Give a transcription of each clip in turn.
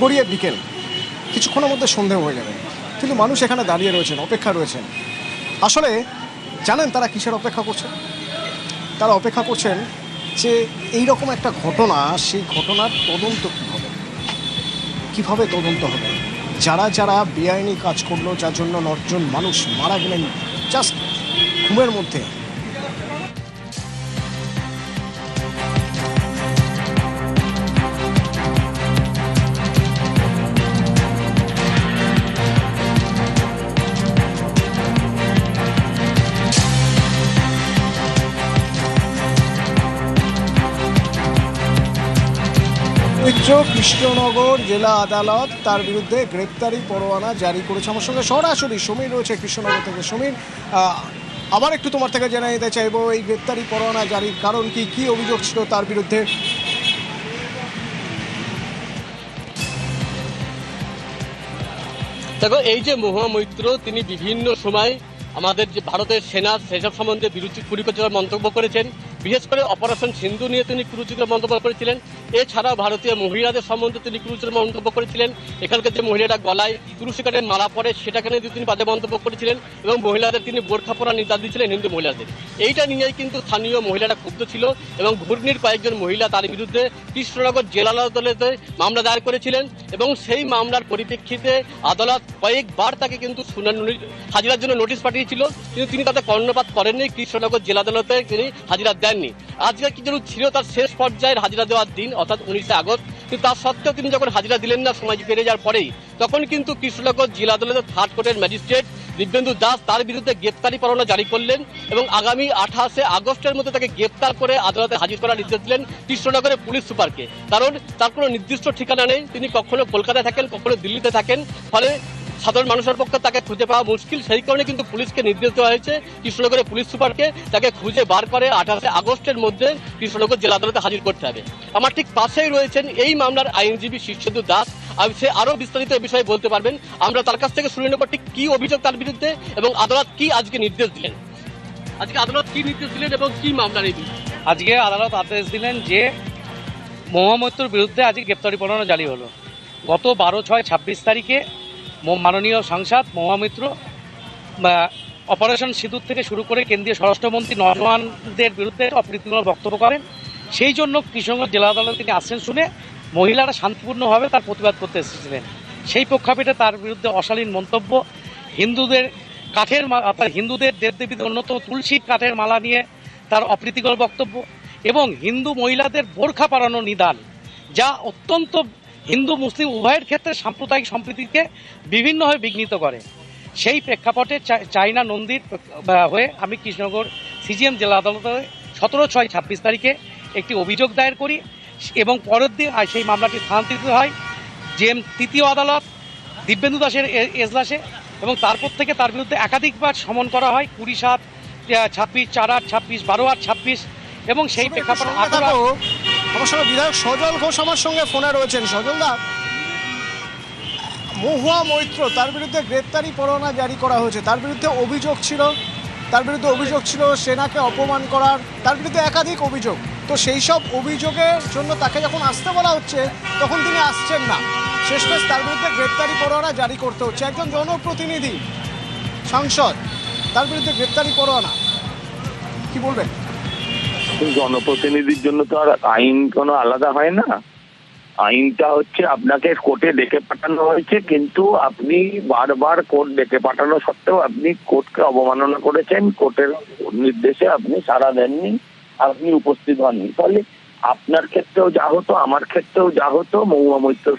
গড়িয়ে বিকেল, কিছুক্ষণের মধ্যে সন্ধে হয়ে যাবে, কিন্তু মানুষ এখানে দাঁড়িয়ে রয়েছেন, অপেক্ষা রয়েছেন। আসলে জানেন তারা কিসের অপেক্ষা করছেন? তারা অপেক্ষা করছেন যে এই রকম একটা ঘটনা, সেই ঘটনার তদন্ত কীভাবে তদন্ত হবে, যারা যারা বেআইনি কাজ করলো, যার জন্য 9 জন মানুষ মারা গেলেন জাস্ট ঘুমের মধ্যে। কৃষ্ণনগর জেলা আদালত তার বিরুদ্ধে গ্রেপ্তারি পরোয়ানা জারি করেছে। আমার সঙ্গে সরাসরি সমীর রয়েছে কৃষ্ণনগর থেকে। সমীর, আবার একটু তোমার থেকে জেনে নিতে চাইবো এই গ্রেপ্তারি পরোয়ানা জারির কারণ কি, কি অভিযোগ ছিল তার বিরুদ্ধে? দেখো, এই যে মহুয়া মৈত্র, তিনি বিভিন্ন সময় আমাদের যে ভারতের সেনা সেসব সম্বন্ধে কুরুচিকর মন্তব্য করেছেন। বিশেষ করে অপারেশন সিন্ধু নিয়ে তিনি কুরুচিকর মন্তব্য করেছিলেন। এছাড়াও ভারতীয় মহিলাদের সম্বন্ধে তিনি কুরুচিকর মন্তব্য করেছিলেন। এখানকার যে মহিলারা গলায় তুলসী কাঠের মালা পরে সেটাকে নিয়ে তিনি বাজে মন্তব্য করেছিলেন এবং মহিলাদের তিনি বোরখা পরা নির্দেশ দিয়েছিলেন হিন্দু মহিলাদের। এইটা নিয়েই কিন্তু স্থানীয় মহিলারা ক্ষুব্ধ ছিল এবং ঘূর্ণির কয়েকজন মহিলা তার বিরুদ্ধে কৃষ্ণনগর জেলা আদালতে মামলা দায়ের করেছিলেন এবং সেই মামলার পরিপ্রেক্ষিতে আদালত কয়েকবার তাকে কিন্তু হাজিরার জন্য নোটিশ পাঠিয়েছিল, কিন্তু তিনি তাতে কর্ণপাত করেননি। কৃষ্ণনগর জেলা আদালতে তিনি হাজিরা দেননি। আজকে কি যেন ছিল তার শেষ পর্যায়ের হাজিরা দেওয়ার দিন, অর্থাৎ 19শে আগস্ট, কিন্তু তার সত্ত্বেও তিনি যখন হাজিরা দিলেন না সময় পেরিয়ে যাওয়ার পরেই, তখন কিন্তু কৃষ্ণনগর জেলা আদালতের 3rd কোর্টের ম্যাজিস্ট্রেট দিব্যেন্দু দাস তার বিরুদ্ধে গ্রেপ্তারি পরোয়ানা জারি করলেন এবং আগামী 28শে আগস্টের মধ্যে তাকে গ্রেপ্তার করে আদালতে হাজির করার নির্দেশ দিলেন কৃষ্ণনগরের পুলিশ সুপারকে। কারণ তার কোনো নির্দিষ্ট ঠিকানা নেই, তিনি কখনো কলকাতায় থাকেন, কখনো দিল্লিতে থাকেন, ফলে সাধারণ মানুষের পক্ষে তাকে খুঁজে পাওয়া মুশকিল। সেই কারণে কিন্তু পুলিশকে নির্দেশ দেওয়া হয়েছে কৃষ্ণনগরের পুলিশ সুপারকে তাকে খুঁজে বার করে 28শে আগস্টের মধ্যে কৃষ্ণনগর জেলা আদালতে হাজির করতে হবে। আমার ঠিক পাশেই রয়েছেন এই মামলার আইনজীবী শীর্ষেন্দু দাস, সে আরো বিস্তারিত এই বিষয়ে বলতে পারবেন। আমরা তার কাছ থেকে শুনে নেব ঠিক কি অভিযোগ তার বিরুদ্ধে এবং আদালত কি আজকে নির্দেশ দিলেন। আজকে আদালত কি নির্দেশ দিলেন এবং কি মামলার এই বিষয়ে? আজকে আদালত আদেশ দিলেন যে মহুয়া মৈত্রর বিরুদ্ধে আজকে গ্রেপ্তারি পরোয়ানা জারি হলো। গত 12/6/26 তারিখে মাননীয় সাংসদ মহুয়া মৈত্র অপারেশন সিঁদুর থেকে শুরু করে কেন্দ্রীয় স্বরাষ্ট্রমন্ত্রী নওজওয়ানদের বিরুদ্ধে অপ্রীতিকর বক্তব্য করেন। সেই জন্য কৃষ্ণনগর জেলা আদালতে তিনি আসছেন শুনে মহিলারা শান্তিপূর্ণভাবে তার প্রতিবাদ করতে এসেছিলেন। সেই প্রেক্ষাপটে তার বিরুদ্ধে অশালীন মন্তব্য, হিন্দুদের হিন্দুদের দেবদেবীদের অন্যতম তুলসী কাঠের মালা নিয়ে তার অপ্রীতিকর বক্তব্য এবং হিন্দু মহিলাদের বোরখা পরানো নিদান, যা অত্যন্ত হিন্দু মুসলিম উভয়ের ক্ষেত্রে সাম্প্রদায়িক সম্প্রীতিকে বিভিন্নভাবে বিঘ্নিত করে। সেই প্রেক্ষাপটে চাইনা নন্দীর হয়ে আমি কৃষ্ণনগর সিজিএম জেলা আদালতে 17/6/26 তারিখে একটি অভিযোগ দায়ের করি এবং পরের দিন সেই মামলাটি স্থানান্তরিত হয় জেএম 3য় আদালত দিব্যেন্দু দাসের এজলাসে এবং তারপর থেকে তার বিরুদ্ধে একাধিকবার সমন করা হয় 20/7/26, 4/8/26, 12/8/26 এবং সেই প্রেক্ষাপটে আমার সঙ্গে বিধায়ক সজল ঘোষ আমার সঙ্গে ফোনে রয়েছেন। সজলদা, মহুয়া মৈত্র তার বিরুদ্ধে গ্রেপ্তারি পরোয়ানা জারি করা হয়েছে, তার বিরুদ্ধে অভিযোগ ছিল সেনাকে অপমান করার, তার বিরুদ্ধে একাধিক অভিযোগ। তো সেই সব অভিযোগের জন্য তাকে যখন আসতে বলা হচ্ছে তখন তিনি আসছেন না, শেষমেশ তার বিরুদ্ধে গ্রেপ্তারি পরোয়ানা জারি করতে হচ্ছে। একজন জনপ্রতিনিধি সাংসদ, তার বিরুদ্ধে গ্রেপ্তারি পরোয়ানা, কি বলবেন? জনপ্রতিনিধির জন্য তো আর আইন কোনো আলাদা হয় না। আইনটা হচ্ছে আপনাকে কোর্টে ডেকে পাঠানো হয়েছে, কিন্তু আপনি বারবার কোর্ট ডেকে পাঠানো সত্ত্বেও আপনি কোর্টকে অবমাননা করেছেন, কোর্টের নির্দেশে আপনি সাড়া দেননি, আপনি উপস্থিত হননি। ফলে আপনার ক্ষেত্রেও যা হতো, আমার ক্ষেত্রেও যা হতো, মহুয়া মৈত্রর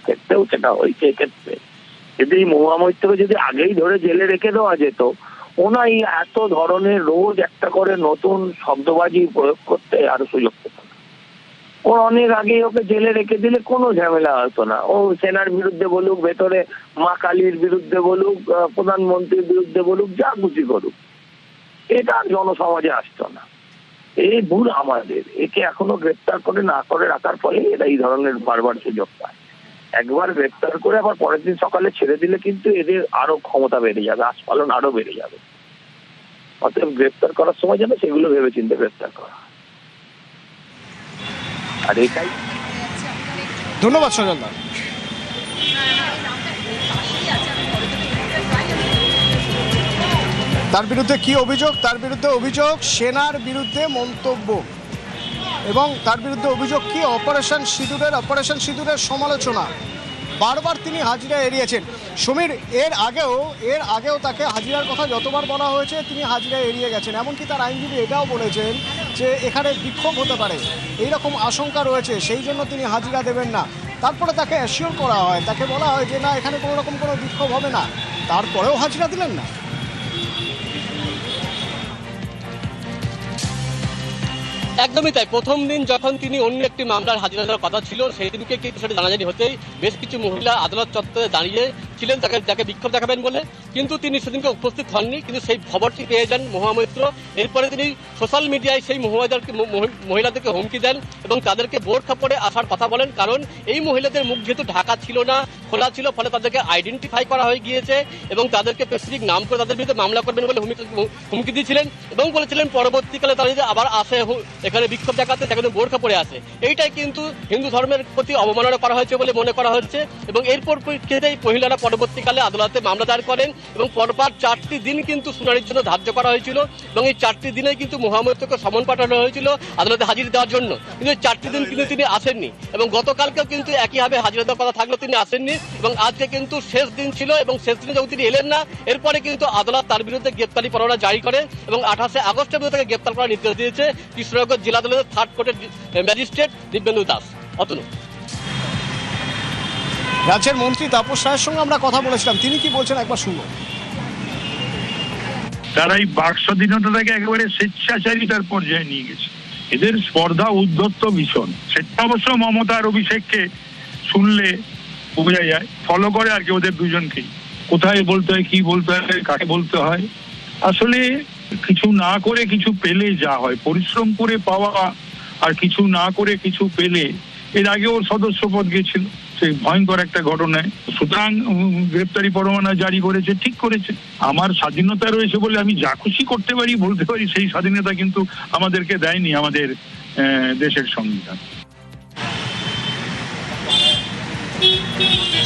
ক্ষেত্রেও সেটা হয়েছে। এক্ষেত্রে যদি মহুয়া মৈত্রকে যদি আগেই ধরে জেলে রেখে দেওয়া যেত, ওনাই এত ধরনের রোজ একটা করে নতুন শব্দবাজি প্রয়োগ করতে আরো সুযোগ পেত না। ও অনেক আগে ওকে জেলে রেখে দিলে কোনো ঝামেলা হতো না। ও সেনার বিরুদ্ধে বলুক, ভেতরে মা কালীর বিরুদ্ধে বলুক, প্রধানমন্ত্রীর বিরুদ্ধে বলুক, যা খুশি করুক, এটা জনসমাজে আসতো না। এই ভুল আমাদের। একে এখনো গ্রেপ্তার করে না করে রাখার ফলে এরা এই ধরনের বারবার সুযোগ পায়। একবার গ্রেপ্তার করে আবার পরের দিন সকালে ছেড়ে দিলে কিন্তু এদের আরো ক্ষমতা বেড়ে যাবে, আস্ফালন আরো বেড়ে যাবে। অতএব গ্রেপ্তার করার সময় যেন সেগুলো ভেবে চিন্তে গ্রেপ্তার করা। আর এটাই। ধন্যবাদ সজল দা। তার বিরুদ্ধে কি অভিযোগ? তার বিরুদ্ধে অভিযোগ সেনার বিরুদ্ধে মন্তব্য, এবং তার বিরুদ্ধে অভিযোগ কি? অপারেশন সিঁদুরের সমালোচনা। বারবার তিনি হাজিরা এড়িয়েছেন। সমীর, এর আগেও তাকে হাজিরার কথা যতবার বলা হয়েছে তিনি হাজিরা এড়িয়ে গেছেন। এমনকি তার আইনজীবী এটাও বলেছেন যে এখানে বিক্ষোভ হতে পারে, এইরকম আশঙ্কা রয়েছে, সেই জন্য তিনি হাজিরা দেবেন না। তারপরে তাকে অ্যাসিওর করা হয়, তাকে বলা হয় যে না, এখানে কোনো রকম কোনো বিক্ষোভ হবে না, তারপরেও হাজিরা দিলেন না। একদমই তাই। প্রথম দিন যখন তিনি অন্য একটি মামলার হাজিরা দেওয়ার কথা ছিল, সেই দিনকে কিন্তু সেটা জানাজানি হতেই বেশ কিছু মহিলা আদালত চত্বরে দাঁড়িয়ে ছিলেন যাকে বিক্ষোভ দেখাবেন বলে, কিন্তু তিনি সেদিনকে উপস্থিত হননি। কিন্তু সেই খবরটি পেয়ে যান মহামৈত্র। এরপরে তিনি সোশ্যাল মিডিয়ায় সেই মহিলাদেরকে হুমকি দেন এবং তাদেরকে বোরখা পরে আসার কথা বলেন, কারণ এই মহিলাদের মুখ যেহেতু ঢাকা ছিল না, খোলা ছিল, ফলে তাদেরকে আইডেন্টিফাই করা হয়ে গিয়েছে এবং তাদেরকে স্পেসিফিক নাম করে তাদের বিরুদ্ধে মামলা করবেন বলে হুমকি দিয়েছিলেন এবং বলেছিলেন পরবর্তীকালে তারা যদি আবার আসে এখানে বিক্ষোভ দেখাতে, সেখানে বোরখা পরে আসে। এইটাই কিন্তু হিন্দু ধর্মের প্রতি অবমাননা করা হয়েছে বলে মনে করা হচ্ছে এবং এরপর এই মহিলারা পরবর্তীকালে আদালতে মামলা দায়ের করেন এবং পরপর 4টি দিন কিন্তু শুনানির জন্য ধার্য করা হয়েছিল এবং এই 4টি দিনে কিন্তু মহামৈত্রকে সমন পাঠানো হয়েছিল আদালতে হাজিরা দেওয়ার জন্য। কিন্তু 4টি দিন কিন্তু তিনি আসেননি এবং গতকালকেও কিন্তু একইভাবে হাজিরা দেওয়ার কথা থাকলেও তিনি আসেননি এবং আজকে কিন্তু শেষ দিন ছিল এবং শেষ দিনে যখন তিনি এলেন না, এরপরে কিন্তু আদালত তার বিরুদ্ধে গ্রেপ্তারি পরোয়ানা জারি করে এবং 28 আগস্টের মধ্যে তাকে গ্রেপ্তার করার নির্দেশ দিয়েছে কৃষ্ণনগর জেলা আদালতের 3rd কোর্টের ম্যাজিস্ট্রেট দিব্যেন্দু দাস। অতনু। রাজ্যের মন্ত্রী তাপস রায়ের সঙ্গে আমরা কথা বলেছিলাম, তিনি কি বলছেন একবার শুনুন। তারা এই বাক স্বাধীনতাটাকে একেবারে স্বেচ্ছাচারিতার পর্যায়ে নিয়ে গেছে। এদের স্পর্ধা উদ্ধত্ত ভীষণ। সেটা অবশ্য মমতা আর অভিষেককে শুনলে বোঝা যায়, ফলো করে আর কি ওদের দুজনকেই, কোথায় বলতে হয়, কি বলতে হয়, কাকে বলতে হয়। আসলে কিছু না করে কিছু পেলে যা হয়, পরিশ্রম করে পাওয়া আর কিছু না করে কিছু পেলে, এর আগেও সদস্য পদ গেছিল সেই ভয়ঙ্কর একটা ঘটনায়। সুতরাং গ্রেপ্তারি পরোয়ানা জারি করেছে, ঠিক করেছে। আমার স্বাধীনতা রয়েছে বলে আমি যা খুশি করতে পারি, বলতে পারি, সেই স্বাধীনতা কিন্তু আমাদেরকে দেয়নি আমাদের দেশের সংবিধান।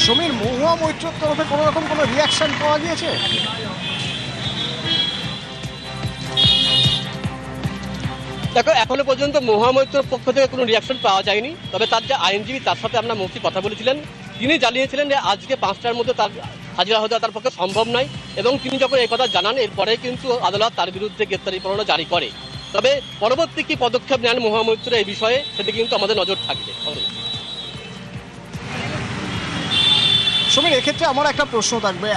সমীর, মহুয়া মৈত্রের তরফে কোনো রকম কোনো রিয়াকশন পাওয়া গিয়েছে? দেখো, এখনো পর্যন্ত মহামৈত্রর পক্ষ থেকে কোনো রিয়াকশন পাওয়া যায়নি। তবে তার যে আইনজীবী, তার সাথে আমরা মৌখিক কথা বলেছিলেন, তিনি জানিয়েছিলেন যে আজকে 5টার মধ্যে তার হাজিরা হওয়া তার পক্ষে সম্ভব নয় এবং তিনি যখন এই কথা জানান, এরপরে কিন্তু আদালত তার বিরুদ্ধে গ্রেপ্তারি পরোয়ানা জারি করে। তবে পরবর্তী কি পদক্ষেপ নেন মহামৈত্র এই বিষয়ে, সেটা কিন্তু আমাদের নজর থাকবে। সমীর, এক্ষেত্রে আমার একটা প্রশ্ন থাকবে,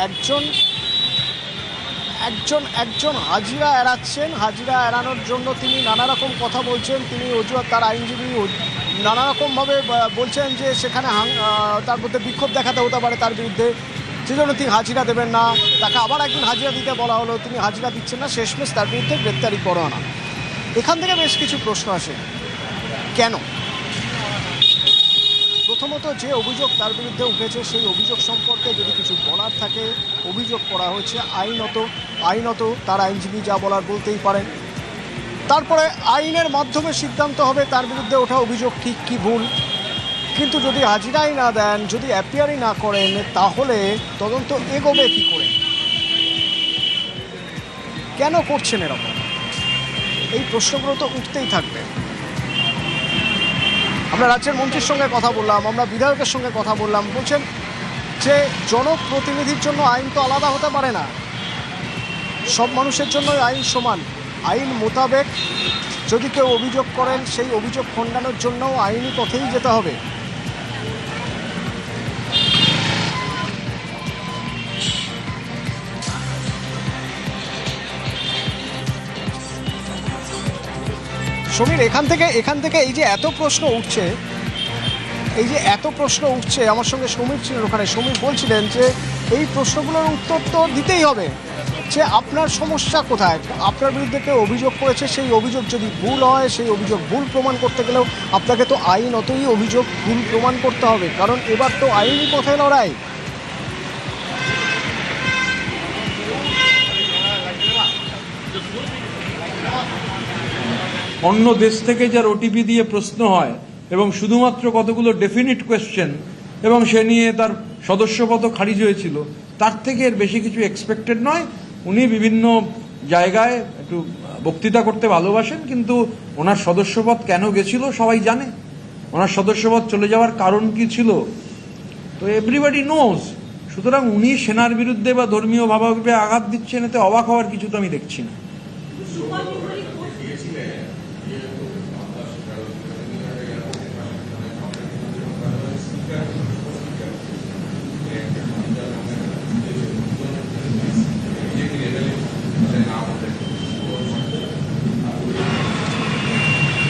একজন হাজিরা এড়াচ্ছেন, হাজিরা এড়ানোর জন্য তিনি নানা রকম কথা বলছেন, তিনি অজুহাত, তার আইনজীবী নানা রকমভাবে বলছেন যে সেখানে তার মধ্যে বিক্ষোভ দেখাতে হতে পারে তার বিরুদ্ধে, সেজন্য তিনি হাজিরা দেবেন না। তাকে আবার একদিন হাজিরা দিতে বলা হলো, তিনি হাজিরা দিচ্ছেন না, শেষমেশ তার বিরুদ্ধে গ্রেপ্তারি পরোয়ানা। এখান থেকে বেশ কিছু প্রশ্ন আসে, কেন? প্রথমত, যে অভিযোগ তার বিরুদ্ধে উঠেছে সেই অভিযোগ সম্পর্কে যদি কিছু বলার থাকে, অভিযোগ করা হয়েছে আইনত তার আইনজীবী যা বলার বলতেই পারেন। তারপরে আইনের মাধ্যমে সিদ্ধান্ত হবে তার বিরুদ্ধে ওঠা অভিযোগ ঠিক কি ভুল। কিন্তু যদি হাজিরাই না দেন, যদি অ্যাপিয়ারই না করেন, তাহলে তদন্ত এগোবে কি করে? কেন করছেন এরকম? এই প্রশ্নগুলো তো উঠতেই থাকবে। আমরা রাজ্যের মন্ত্রীর সঙ্গে কথা বললাম, আমরা বিধায়কের সঙ্গে কথা বললাম, বলছেন যে জনপ্রতিনিধির জন্য আইন তো আলাদা হতে পারে না, সব মানুষের জন্য আইন সমান। আইন মোতাবেক যদি কেউ অভিযোগ করেন, সেই অভিযোগ খণ্ডানোর জন্য আইনি পথেই যেতে হবে। সমীর, এখান থেকে এই যে এত প্রশ্ন উঠছে, আমার সঙ্গে সমীর ছিলেন ওখানে। সমীর বলছিলেন যে এই প্রশ্নগুলোর উত্তর তো দিতেই হবে, যে আপনার সমস্যা কোথায়, আপনার বিরুদ্ধে কেউ অভিযোগ করেছে, সেই অভিযোগ যদি ভুল হয়, সেই অভিযোগ ভুল প্রমাণ করতে গেলেও আপনাকে তো আইনতই অভিযোগ ভুল প্রমাণ করতে হবে, কারণ এবার তো আইনি পথে লড়াই। অন্য দেশ থেকে যার ওটিপি দিয়ে প্রশ্ন হয় এবং শুধুমাত্র কতগুলো ডেফিনিট কোয়েশ্চেন এবং সে নিয়ে তার সদস্যপদও খারিজ হয়েছিল, তার থেকে এর বেশি কিছু এক্সপেক্টেড নয়। উনি বিভিন্ন জায়গায় একটু বক্তৃতা করতে ভালোবাসেন, কিন্তু ওনার সদস্যপদ কেন গেছিল সবাই জানে, ওনার সদস্যপদ চলে যাওয়ার কারণ কি ছিল, তো এভরিবডি নোজ। সুতরাং উনি সেনার বিরুদ্ধে বা ধর্মীয় ভাবাবেগে আঘাত দিচ্ছেন, এতে অবাক হওয়ার কিছু তো আমি দেখছি না।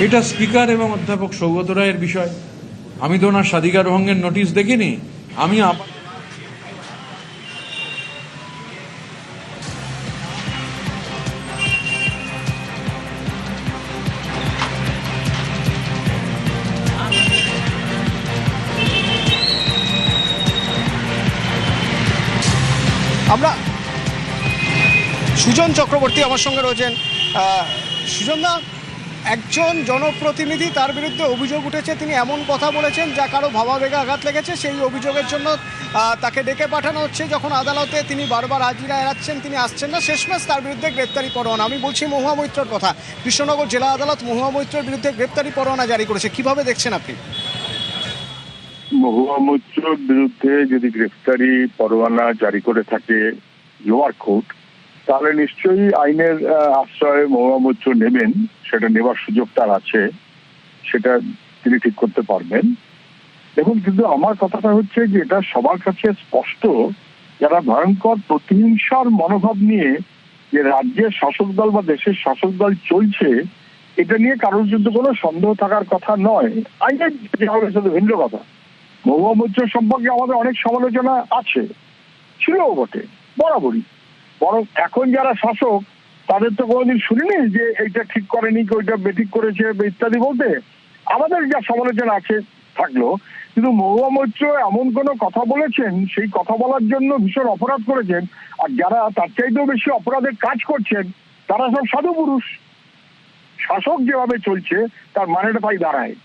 এটা স্পিকার এবং অধ্যাপক সৌগত রায়ের বিষয়। আমি তো ওনার স্বাধিকার ভঙ্গের নোটিশ দেখিনি। আমি আমরা সুজন চক্রবর্তী আমার সঙ্গে রয়েছেন। সুজন দা, একজন জনপ্রতিনিধি, তার বিরুদ্ধে অভিযোগ উঠেছে, তিনি এমন কথা বলেছেন যা কারো ভাবাবেগে আঘাত লেগেছে। সেই অভিযোগের জন্য তাকে ডেকে পাঠানো হচ্ছে। যখন আদালতে তিনি বারবার হাজিরা এড়াচ্ছেন, তিনি আসছেন না, শেষমেশ তার বিরুদ্ধে গ্রেপ্তারি পরোয়ানা। আমি বলছি মহুয়া মৈত্রর কথা। কৃষ্ণনগর জেলা আদালত মহুয়া মৈত্রের বিরুদ্ধে গ্রেপ্তারি পরোয়ানা জারি করেছে, কিভাবে দেখছেন আপনি? মহুয়া মৈত্রর বিরুদ্ধে যদি গ্রেফতারি পরোয়ানা জারি করে থাকে লোয়ার কোর্ট, তাহলে নিশ্চয়ই আইনের আশ্রয়ে মহুয়া মৈত্র নেবেন। সেটা নেবার সুযোগ তার আছে, সেটা তিনি ঠিক করতে পারবেন। দেখুন, কিন্তু আমার কথাটা হচ্ছে যে এটা সবার কাছে স্পষ্ট, যারা ভয়ঙ্কর প্রতিহিংসার মনোভাব নিয়ে যে রাজ্যের শাসক দল বা দেশের শাসক দল চলছে, এটা নিয়ে কারোর যদি কোনো সন্দেহ থাকার কথা নয়। আইনের যেভাবে শুধু ভিন্ন কথা। মহুয়া মৈত্র সম্পর্কে আমাদের অনেক সমালোচনা আছে, ছিলও বটে বরাবরই। বরং এখন যারা শাসক তাদের তো কোনোদিন শুনিনি যে এইটা ঠিক করেনি, ওইটা বেঠিক করেছে ইত্যাদি বলতে। আমাদের যা সমালোচনা আছে থাকলো, কিন্তু মহুয়া মৈত্র এমন কোনো কথা বলেছেন, সেই কথা বলার জন্য ভীষণ অপরাধ করেছেন। আর যারা তার চাইতেও বেশি অপরাধের কাজ করছেন তারা সব সাধু পুরুষ। শাসক যেভাবে চলছে তার মানেটা তাই দাঁড়ায়।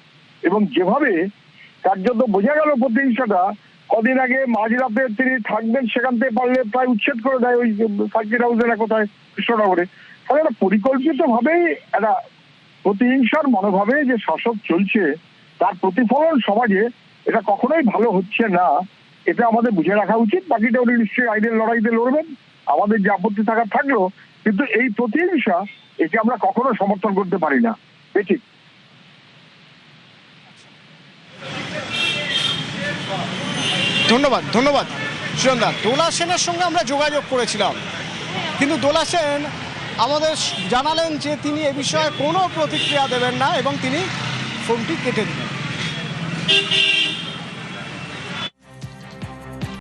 এবং যেভাবে কার্যত বোঝা গেল প্রতিহিংসাটা, কদিন আগে মাঝরাতে তিনি থাকবেন সেখান থেকে পারলে প্রায় উচ্ছেদ করে দেয় ওই সার্কিট হাউসের কোথায় কৃষ্ণনগরে। তাহলে একটা পরিকল্পিত ভাবেই একটা প্রতিহিংসার মনোভাবে যে শাসক চলছে, তার প্রতিফলন সমাজে এটা কখনোই ভালো হচ্ছে না। এটা আমাদের বুঝে রাখা উচিত। বাকিটা উনি নিশ্চয়ই আইনের লড়াইতে লড়বেন, আমাদের যে আপত্তি থাকার থাকলো, কিন্তু এই প্রতিহিংসা একে আমরা কখনো সমর্থন করতে পারি না। ঠিক। ধন্যবাদ ধন্যবাদ সুজনদা। দোলা সেনের সঙ্গে আমরা যোগাযোগ করেছিলাম, কিন্তু দোলা সেন আমাদের জানালেন যে তিনি এ বিষয়ে কোনো প্রতিক্রিয়া দেবেন না এবং তিনি ফোনটি কেটে দিলেন।